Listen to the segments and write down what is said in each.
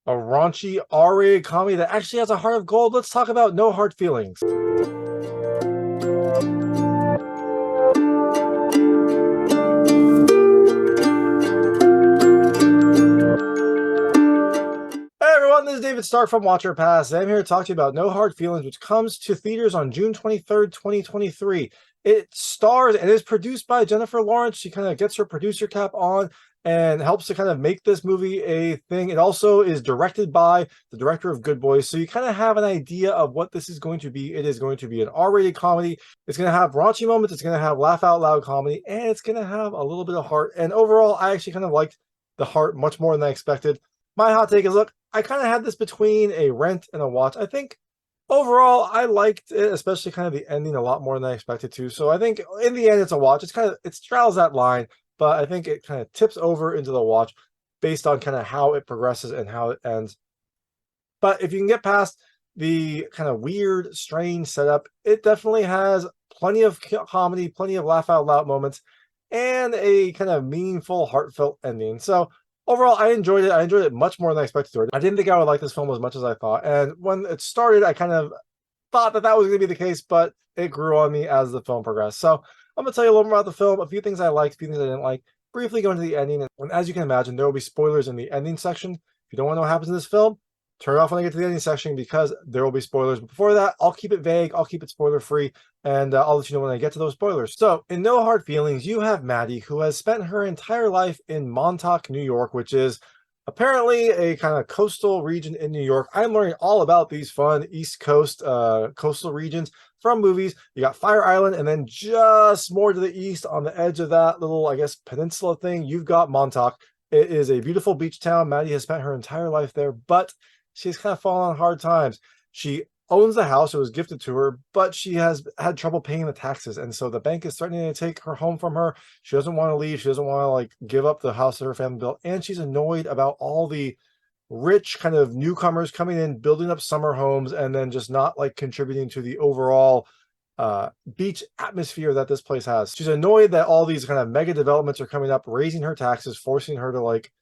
A raunchy R-rated comedy that actually has a heart of gold. Let's talk about No Hard Feelings. Hey everyone, this is David Stark from Watcher Pass. I'm here to talk to you about No Hard Feelings, which comes to theaters on June 23rd, 2023. It stars and is produced by Jennifer Lawrence. She kind of gets her producer cap on and helps to kind of make this movie a thing. It also is directed by the director of Good Boys, so you kind of have an idea of what this is going to be. It is going to be an R-rated comedy. It's going to have raunchy moments. It's going to have laugh out loud comedy, and it's going to have a little bit of heart. And overall, I actually kind of liked the heart much more than I expected. My hot take is, look, I kind of had this between a rent and a watch. I think overall I liked it, especially kind of the ending a lot more than I expected to. So I think in the end it's a watch. It straddles that line, but I think it kind of tips over into the watch based on kind of how it progresses and how it ends. But if you can get past the kind of weird, strange setup, it definitely has plenty of comedy, plenty of laugh out loud moments, and a kind of meaningful, heartfelt ending. So overall, I enjoyed it. I enjoyed it much more than I expected to. I didn't think I would like this film as much as I thought. And when it started, I kind of thought that that was going to be the case, but it grew on me as the film progressed. So I'm going to tell you a little more about the film, a few things I liked, a few things I didn't like, briefly go into the ending. And as you can imagine, there will be spoilers in the ending section. If you don't want to know what happens in this film, turn it off when I get to the ending section because there will be spoilers. But before that, I'll keep it vague. I'll keep it spoiler free. And I'll let you know when I get to those spoilers. So in No Hard Feelings, you have Maddie, who has spent her entire life in Montauk, New York, which is apparently a kind of coastal region in New York. I'm learning all about these fun East Coast coastal regions from movies. You got Fire Island, and then just more to the east on the edge of that little, I guess, peninsula thing, you've got Montauk. It is a beautiful beach town. Maddie has spent her entire life there, but she's kind of fallen on hard times. She owns the house. It was gifted to her, but she has had trouble paying the taxes. And so the bank is threatening to take her home from her. She doesn't want to leave. She doesn't want to like give up the house that her family built. And she's annoyed about all the rich kind of newcomers coming in, building up summer homes, and then just not like contributing to the overall beach atmosphere that this place has. She's annoyed that all these kind of mega developments are coming up, raising her taxes, forcing her to like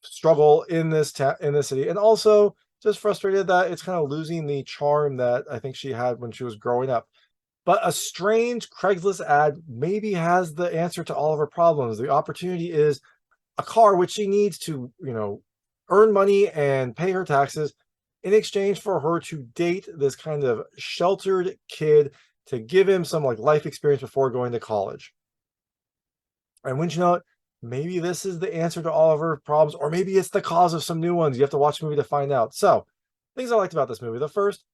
struggle in this city, and also just frustrated that it's kind of losing the charm that I think she had when she was growing up. But a strange Craigslist ad maybe has the answer to all of her problems. The opportunity is a car which she needs to, earn money and pay her taxes in exchange for her to date this kind of sheltered kid to give him some like life experience before going to college. And wouldn't you know it, maybe this is the answer to all of her problems, or maybe it's the cause of some new ones. You have to watch the movie to find out. So, things I liked about this movie. The first,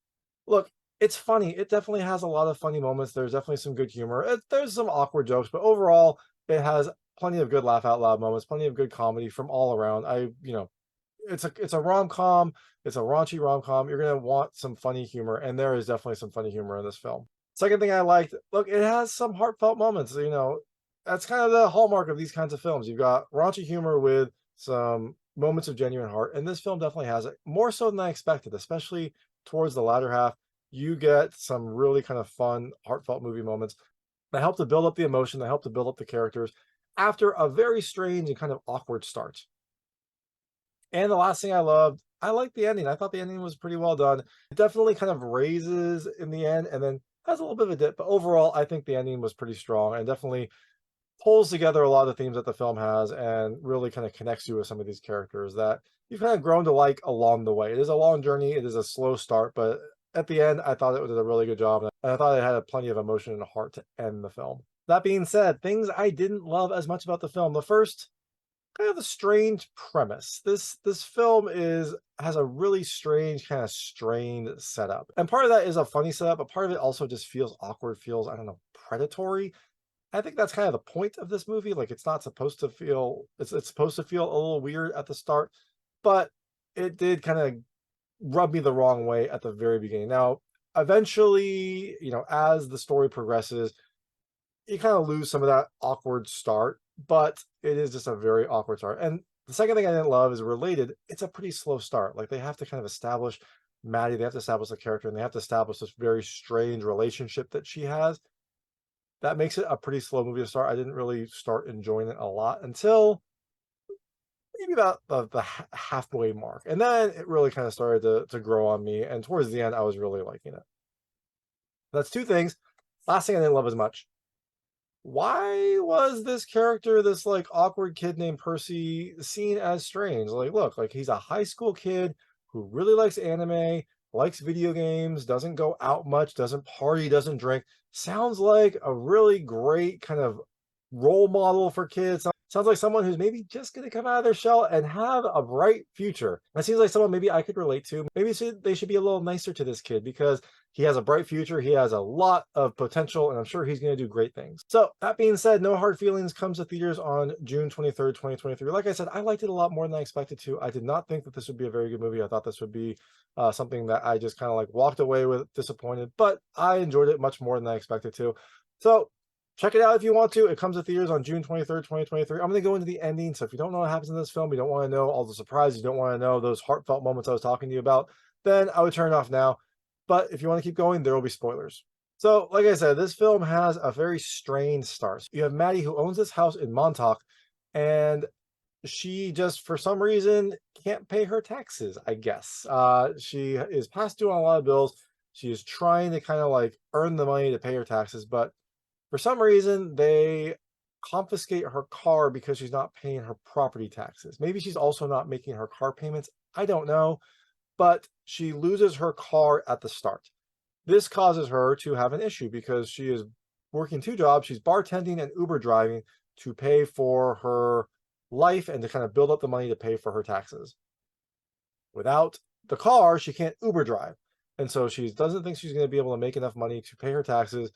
look, it's funny. It definitely has a lot of funny moments. There's definitely some good humor. There's some awkward jokes, but overall, it has plenty of good laugh out loud moments, plenty of good comedy from all around. It's a rom-com. It's a raunchy rom-com. You're gonna want some funny humor, and there is definitely some funny humor in this film. Second thing I liked, look, it has some heartfelt moments. That's kind of the hallmark of these kinds of films. You've got raunchy humor with some moments of genuine heart, and this film definitely has it, more so than I expected, especially towards the latter half. You get some really kind of fun, heartfelt movie moments that help to build up the emotion, that help to build up the characters after a very strange and kind of awkward start. And the last thing I liked the ending. I thought the ending was pretty well done. It definitely kind of raises in the end and then has a little bit of a dip, but overall, I think the ending was pretty strong and definitely pulls together a lot of the themes that the film has and really kind of connects you with some of these characters that you've kind of grown to like along the way. It is a long journey. It is a slow start, but at the end, I thought it did a really good job. And I thought it had plenty of emotion and heart to end the film. That being said, things I didn't love as much about the film. The first, kind of a strange premise. This film has a really strange, kind of strained setup. And part of that is a funny setup, but part of it also just feels awkward, feels, I don't know, predatory. I think that's kind of the point of this movie. Like it's not supposed to feel it's supposed to feel a little weird at the start, but it did kind of rub me the wrong way at the very beginning. Now, eventually, as the story progresses, you kind of lose some of that awkward start, but it is just a very awkward start. And the second thing I didn't love is related. It's a pretty slow start. Like they have to kind of establish Maddie, they have to establish the character, and they have to establish this very strange relationship that she has. That makes it a pretty slow movie to start. I didn't really start enjoying it a lot until maybe about the halfway mark. And then it really kind of started to grow on me. And towards the end, I was really liking it. That's two things. Last thing I didn't love as much. Why was this character, this like awkward kid named Percy, seen as strange? Like, look, like he's a high school kid who really likes anime, likes video games, doesn't go out much, doesn't party, doesn't drink. Sounds like a really great kind of role model for kids. Sounds like someone who's maybe just going to come out of their shell and have a bright future. That seems like someone maybe I could relate to. Maybe they should be a little nicer to this kid because he has a bright future. He has a lot of potential, and I'm sure he's going to do great things. So that being said, No Hard Feelings comes to theaters on June 23rd, 2023. Like I said, I liked it a lot more than I expected to. I did not think that this would be a very good movie. I thought this would be something that I just kind of like walked away with disappointed, but I enjoyed it much more than I expected to. So check it out if you want to. It comes to theaters on June 23rd, 2023. I'm going to go into the ending. So if you don't know what happens in this film, you don't want to know all the surprises, you don't want to know those heartfelt moments I was talking to you about, then I would turn it off now. But if you want to keep going, there will be spoilers. So, like I said, this film has a very strange start. You have Maddie, who owns this house in Montauk, and she just, for some reason, can't pay her taxes, I guess. She is past due on a lot of bills. She is trying to kind of like earn the money to pay her taxes, but for some reason, they confiscate her car because she's not paying her property taxes. Maybe she's also not making her car payments. I don't know. But she loses her car at the start. This causes her to have an issue because she is working two jobs. She's bartending and Uber driving to pay for her life and to kind of build up the money to pay for her taxes. Without the car, she can't Uber drive. And so she doesn't think she's going to be able to make enough money to pay her taxes.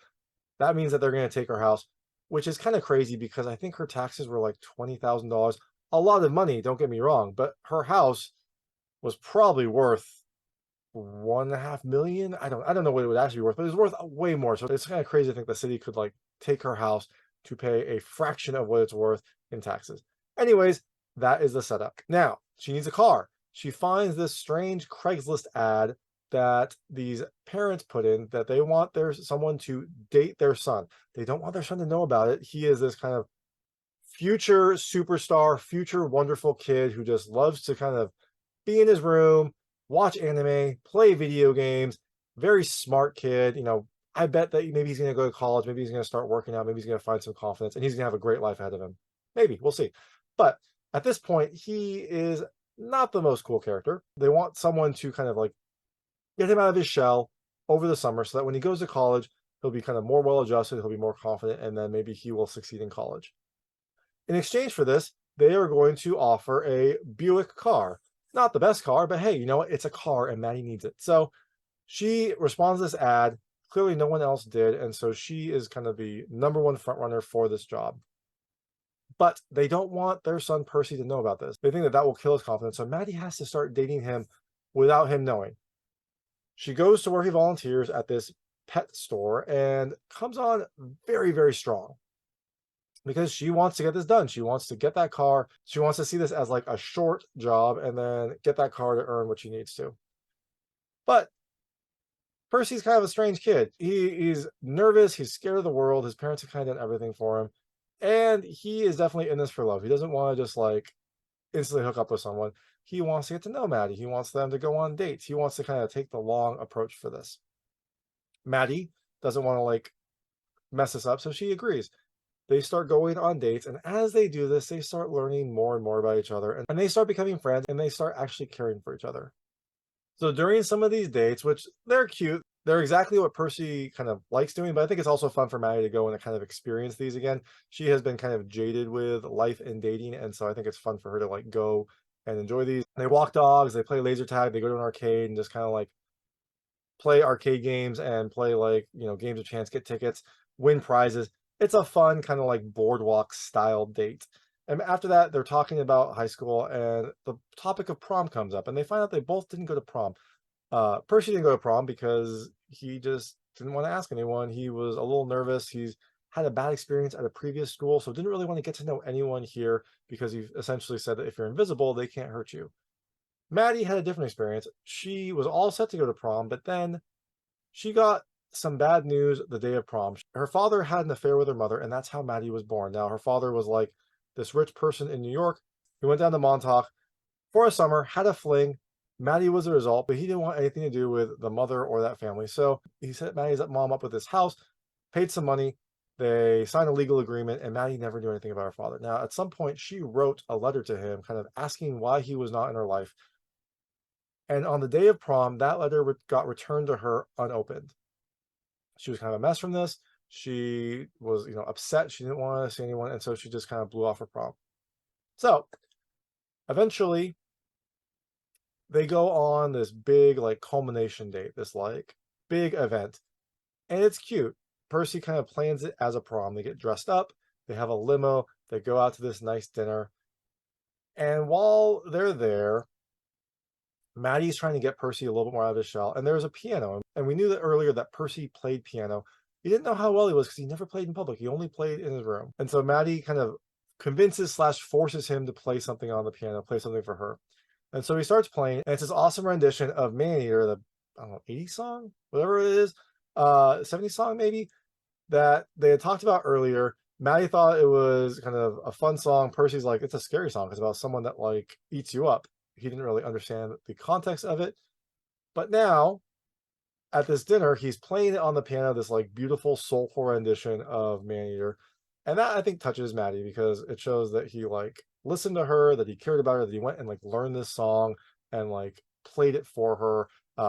That means that they're going to take her house, which is kind of crazy because I think her taxes were like $20,000. A lot of money, don't get me wrong, but her house was probably worth 1.5 million. I don't know what it would actually be worth, but it was worth way more. So it's kind of crazy to think the city could like take her house to pay a fraction of what it's worth in taxes. Anyways, that is the setup. Now she needs a car. She finds this strange Craigslist ad that these parents put in that they want someone to date their son. They don't want their son to know about it. He is this kind of future superstar, future wonderful kid who just loves to kind of be in his room, watch anime, play video games, very smart kid. You know, I bet that maybe he's going to go to college, maybe he's going to start working out, maybe he's going to find some confidence, and he's going to have a great life ahead of him. Maybe, we'll see. But at this point, he is not the most cool character. They want someone to kind of like get him out of his shell over the summer so that when he goes to college, he'll be kind of more well-adjusted, he'll be more confident, and then maybe he will succeed in college. In exchange for this, they are going to offer a Buick car. Not the best car, but hey, you know what? It's a car and Maddie needs it. So she responds to this ad. Clearly no one else did. And so she is kind of the number one front runner for this job. But they don't want their son Percy to know about this. They think that that will kill his confidence. So Maddie has to start dating him without him knowing. She goes to where he volunteers at this pet store and comes on very, very strong because she wants to get this done. She wants to get that car. She wants to see this as like a short job and then get that car to earn what she needs to. But Percy's kind of a strange kid. He's nervous. He's scared of the world. His parents have kind of done everything for him. And he is definitely in this for love. He doesn't want to just like instantly hook up with someone. He wants to get to know Maddie. He wants them to go on dates. He wants to kind of take the long approach for this. Maddie doesn't want to like mess this up, so she agrees. They start going on dates, and as they do this, they start learning more and more about each other, and they start becoming friends, and they start actually caring for each other. So during some of these dates, which they're cute, they're exactly what Percy kind of likes doing, but I think it's also fun for Maddie to go and kind of experience these again. She has been kind of jaded with life and dating, and so I think it's fun for her to like go and enjoy these. They walk dogs, they play laser tag, they go to an arcade and just kind of like play arcade games and play like, you know, games of chance, get tickets, win prizes. It's a fun kind of like boardwalk style date. And after that, they're talking about high school and the topic of prom comes up and they find out they both didn't go to prom. Percy didn't go to prom because he just didn't want to ask anyone. He was a little nervous. He's had a bad experience at a previous school, so didn't really want to get to know anyone here because he essentially said that if you're invisible, they can't hurt you. Maddie had a different experience. She was all set to go to prom, but then she got some bad news the day of prom. Her father had an affair with her mother, and that's how Maddie was born. Now, her father was like this rich person in New York. He went down to Montauk for a summer, had a fling. Maddie was the result, but he didn't want anything to do with the mother or that family. So he set Maddie's mom up with this house, paid some money. They signed a legal agreement, and Maddie never knew anything about her father. Now, at some point, she wrote a letter to him, kind of asking why he was not in her life. And on the day of prom, that letter got returned to her unopened. She was kind of a mess from this. She was, upset. She didn't want to see anyone, and so she just kind of blew off her prom. So eventually, they go on this big like culmination date, this like big event, and it's cute. Percy kind of plans it as a prom. They get dressed up, they have a limo, they go out to this nice dinner, and while they're there, Maddie's trying to get Percy a little bit more out of his shell, and there's a piano, and we knew that earlier that Percy played piano. He didn't know how well he was because he never played in public. He only played in his room, and so Maddie kind of convinces / forces him to play something on the piano, play something for her. And so he starts playing, and it's this awesome rendition of Maneater, the, I don't know, 80s song, whatever it is, 70s song maybe, that they had talked about earlier. Maddie thought it was kind of a fun song. Percy's like, it's a scary song. It's about someone that like eats you up. He didn't really understand the context of it. But now, at this dinner, he's playing it on the piano, this like beautiful, soulful rendition of Maneater. And that I think touches Maddie because it shows that he like listened to her, that he cared about her, that he went and like learned this song and like played it for her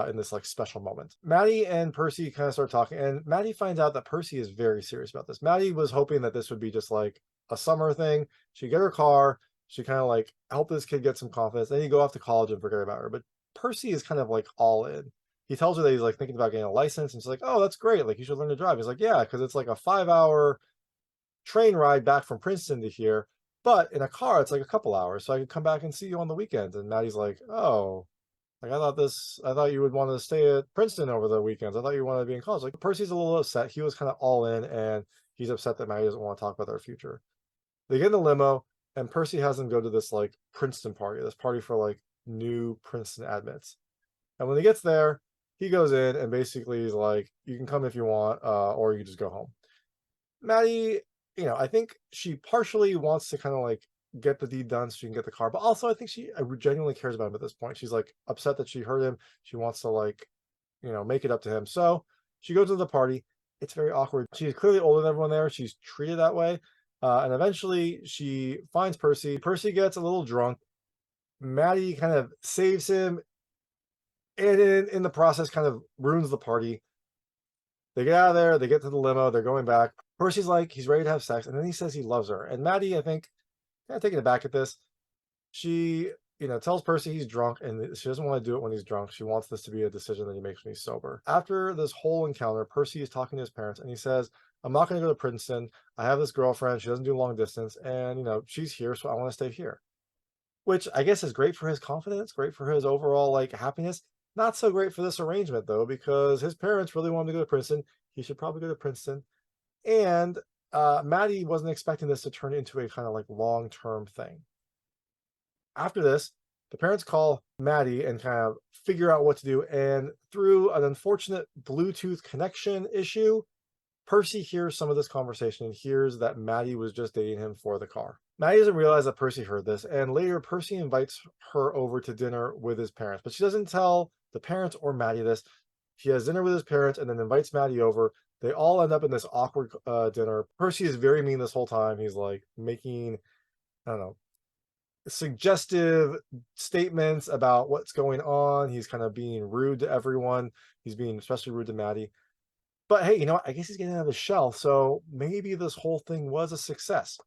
in this like special moment. Maddie and Percy kind of start talking, and Maddie finds out that Percy is very serious about this. Maddie was hoping that this would be just like a summer thing. She'd get her car, she kind of like help this kid get some confidence, then he'd go off to college and forget about her. But Percy is kind of like all in. He tells her that he's like thinking about getting a license, and she's like, oh, that's great, like you should learn to drive. He's like, yeah, because it's like a 5-hour train ride back from Princeton to here, but in a car it's like a couple hours, so I could come back and see you on the weekends. And Maddie's like, oh, like I thought you would want to stay at Princeton over the weekends. I thought you wanted to be in college. Like Percy's a little upset. He was kind of all in, and he's upset that Maddie doesn't want to talk about their future. They get in the limo, and Percy has them go to this like Princeton party, this party for like new Princeton admits. And when he gets there, he goes in and basically he's like, you can come if you want, or you just go home. Maddie, I think she partially wants to kind of like get the deed done so she can get the car, but also I think she genuinely cares about him at this point. She's like upset that she hurt him. She wants to like, make it up to him. So she goes to the party. It's very awkward. She's clearly older than everyone there. She's treated that way. And eventually she finds Percy. Percy gets a little drunk. Maddie kind of saves him, and in the process kind of ruins the party. They get out of there, they get to the limo, they're going back. Percy's like, he's ready to have sex, and then he says he loves her. And Maddie, I think, kind of taken aback at this. She, tells Percy he's drunk, and she doesn't want to do it when he's drunk. She wants this to be a decision that he makes when he's sober. After this whole encounter, Percy is talking to his parents, and he says, I'm not going to go to Princeton. I have this girlfriend. She doesn't do long distance, and, she's here, so I want to stay here. Which I guess is great for his confidence, great for his overall, like, happiness. Not so great for this arrangement, though, because his parents really want him to go to Princeton. He should probably go to Princeton. And Maddie wasn't expecting this to turn into a kind of like long-term thing. After this, the parents call Maddie and kind of figure out what to do. And through an unfortunate Bluetooth connection issue, Percy hears some of this conversation and hears that Maddie was just dating him for the car. Maddie doesn't realize that Percy heard this, and later Percy invites her over to dinner with his parents, but she doesn't tell the parents or Maddie this. He has dinner with his parents and then invites Maddie over. They all end up in this awkward dinner. Percy is very mean this whole time. He's like making, I don't know, suggestive statements about what's going on. He's kind of being rude to everyone. He's being especially rude to Maddie. But hey, I guess he's getting out of his shell, so maybe this whole thing was a success.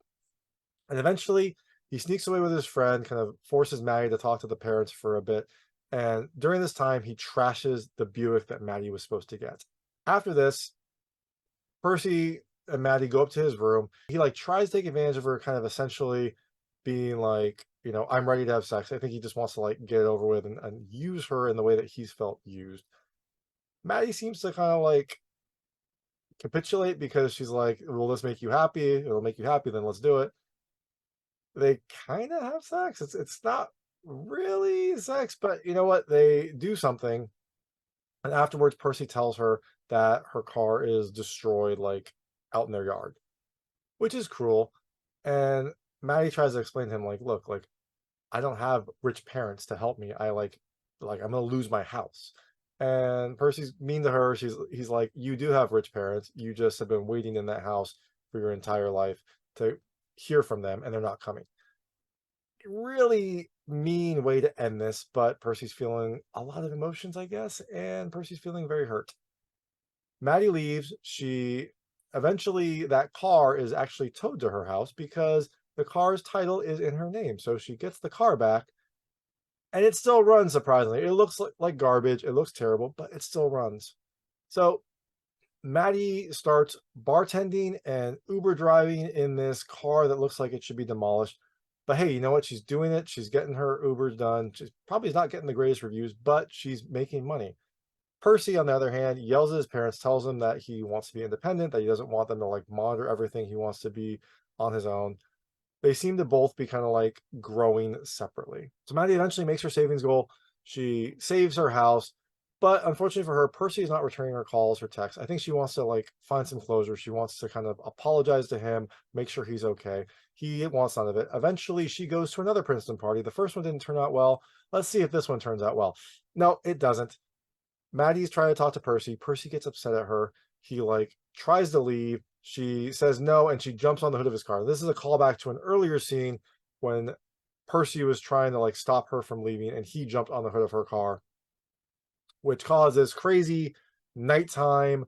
And eventually, he sneaks away with his friend, kind of forces Maddie to talk to the parents for a bit. And during this time, he trashes the Buick that Maddie was supposed to get. After this, Percy and Maddie go up to his room. He like tries to take advantage of her, kind of essentially being like, I'm ready to have sex. I think he just wants to like get it over with and use her in the way that he's felt used. Maddie seems to kind of like capitulate because she's like, will this make you happy? It'll make you happy, then let's do it. They kind of have sex. It's not really sex, but you know what? They do something. And afterwards, Percy tells her that her car is destroyed, like out in their yard, which is cruel. And Maddie tries to explain to him, like, look, like I don't have rich parents to help me. I'm gonna lose my house. And Percy's mean to her. He's like, you do have rich parents. You just have been waiting in that house for your entire life to hear from them, and they're not coming. Really mean way to end this, but Percy's feeling a lot of emotions, I guess, and Percy's feeling very hurt. Maddie leaves. She eventually, that car is actually towed to her house because the car's title is in her name. So she gets the car back, and it still runs, surprisingly. It looks like garbage. It looks terrible, but it still runs. So Maddie starts bartending and Uber driving in this car that looks like it should be demolished. But hey, you know what? She's doing it. She's getting her Ubers done. She's probably not getting the greatest reviews, but she's making money. Percy, on the other hand, yells at his parents, tells them that he wants to be independent, that he doesn't want them to like monitor everything. He wants to be on his own. They seem to both be kind of like growing separately. So Maddie eventually makes her savings goal. She saves her house, but unfortunately for her, Percy is not returning her calls, her texts. I think she wants to like find some closure. She wants to kind of apologize to him, make sure he's okay. He wants none of it. Eventually, she goes to another Princeton party. The first one didn't turn out well. Let's see if this one turns out well. No, it doesn't. Maddie's trying to talk to Percy. Percy gets upset at her. He like tries to leave. She says no, and she jumps on the hood of his car. This is a callback to an earlier scene when Percy was trying to like stop her from leaving, and he jumped on the hood of her car, which causes crazy nighttime,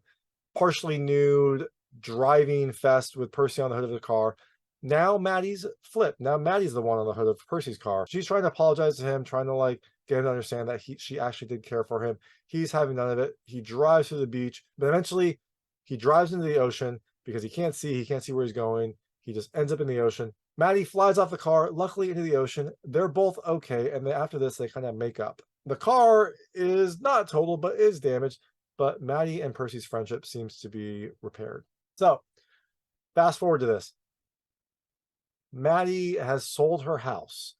partially nude driving fest with Percy on the hood of the car. Now Maddie's flipped. Now Maddie's the one on the hood of Percy's car. She's trying to apologize to him, trying to like get him to understand that she actually did care for him. He's having none of it. He drives to the beach, but eventually he drives into the ocean because he can't see where he's going. He just ends up in the ocean. Maddie flies off the car, luckily into the ocean. They're both okay, and then after this, they kind of make up. The car is not total, but is damaged, but Maddie and Percy's friendship seems to be repaired. So, fast forward to this. Maddie has sold her house.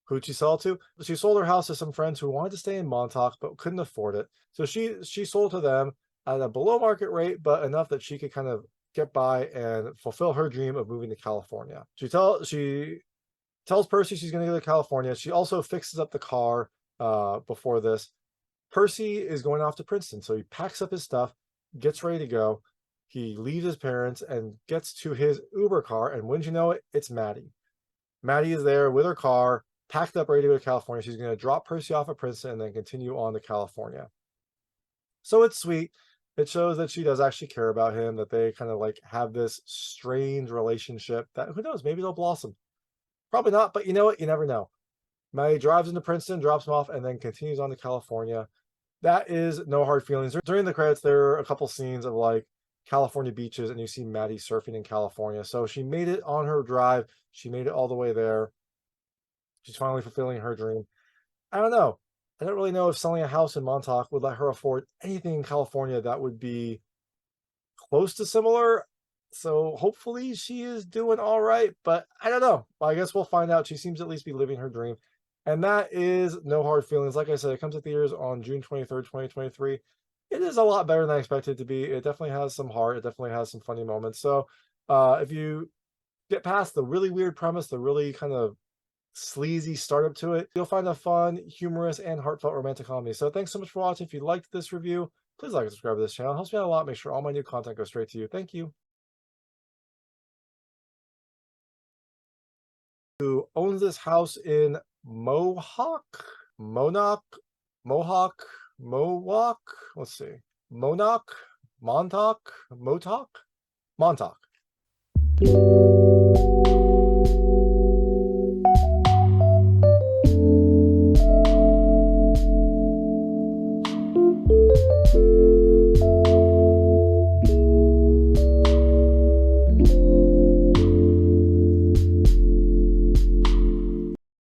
Who'd she sell it to? She sold her house to some friends who wanted to stay in Montauk but couldn't afford it. So she sold to them at a below market rate, but enough that she could kind of get by and fulfill her dream of moving to California. She tells Percy she's going to go to California. She also fixes up the car before this. Percy is going off to Princeton, so he packs up his stuff, gets ready to go. He leaves his parents and gets to his Uber car, and wouldn't you know it, it's Maddie. Maddie is there with her car, packed up, ready to go to California. She's going to drop Percy off at Princeton and then continue on to California. So it's sweet. It shows that she does actually care about him, that they kind of like have this strange relationship that, who knows, maybe they'll blossom. Probably not, but you know what? You never know. Maddie drives into Princeton, drops him off, and then continues on to California. That is No Hard Feelings. During the credits, there are a couple scenes of like California beaches, and you see Maddie surfing in California. So she made it on her drive. She made it all the way there. She's finally fulfilling her dream. I don't know. I don't really know if selling a house in Montauk would let her afford anything in California that would be close to similar. So hopefully she is doing all right, but I don't know. I guess we'll find out. She seems to at least be living her dream. And that is No Hard Feelings. Like I said, it comes to theaters on June 23rd, 2023. It is a lot better than I expected it to be. It definitely has some heart. It definitely has some funny moments. So if you get past the really weird premise, the really kind of sleazy startup to it, you'll find a fun, humorous, and heartfelt romantic comedy. So thanks so much for watching. If you liked this review, please like and subscribe to this channel. It helps me out a lot. Make sure all my new content goes straight to you. Thank you. Who owns this house in Mohawk? Monarch? Mohawk? Mowalk? Let's see. Monarch? Montauk? Motok? Montauk.